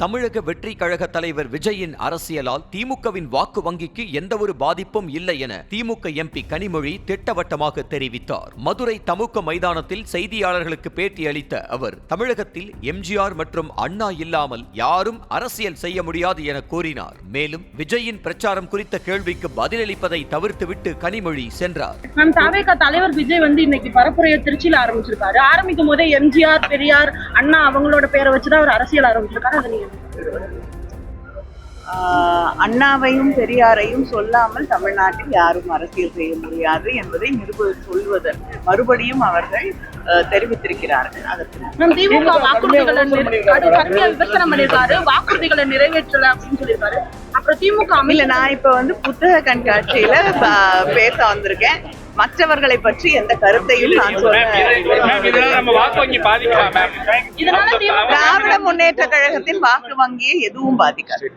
தமிழக வெற்றி கழக தலைவர் விஜயின் அரசியலால் திமுகவின் வாக்கு வங்கிக்கு எந்தவொரு பாதிப்பும் இல்லை என திமுக எம்பி கனிமொழி திட்டவட்டமாக தெரிவித்தார். மதுரை தமுக மைதானத்தில் செய்தியாளர்களுக்கு பேட்டி அளித்த அவர் தமிழகத்தில் எம்ஜிஆர் மற்றும் அண்ணா இல்லாமல் யாரும் அரசியல் செய்ய முடியாது என கூறினார். மேலும் விஜயின் பிரச்சாரம் குறித்த கேள்விக்கு பதிலளிப்பதை தவிர்த்துவிட்டு கனிமொழி சென்றார். தலைவர் விஜய் இன்னைக்கு பரப்புரையை திருச்சியில் ஆரம்பிச்சிருக்காரு. ஆரம்பிக்கும் போதே எம்ஜிஆர், பெரியார், அண்ணா அவங்களோட பேரை வச்சுதான் அவர் அரசியல் ஆரம்பிச்சிருக்காரு. அண்ணாவையும் பெரியாரையும் சொல்லாமல் தமிழ்நாட்டில் யாரும் அரசியல் செய்ய முடியாது என்பதை சொல்வதற்கு மறுபடியும் அவர்கள் தெரிவித்திருக்கிறார்கள். திமுக வாக்குறுதிகளை விமர்சனம் பண்ணிருக்காரு, வாக்குறுதிகளை நிறைவேற்றல அப்படின்னு சொல்லியிருக்காரு. அப்புறம் திமுக இல்ல, நான் இப்ப புத்தக கண்காட்சியில பேச வந்திருக்கேன். மற்றவர்களை பற்றி எந்த கருத்தையும் நான் திராவிட முன்னேற்ற கழகத்தின் வாக்கு வங்கியை எதுவும் பாதிக்காது.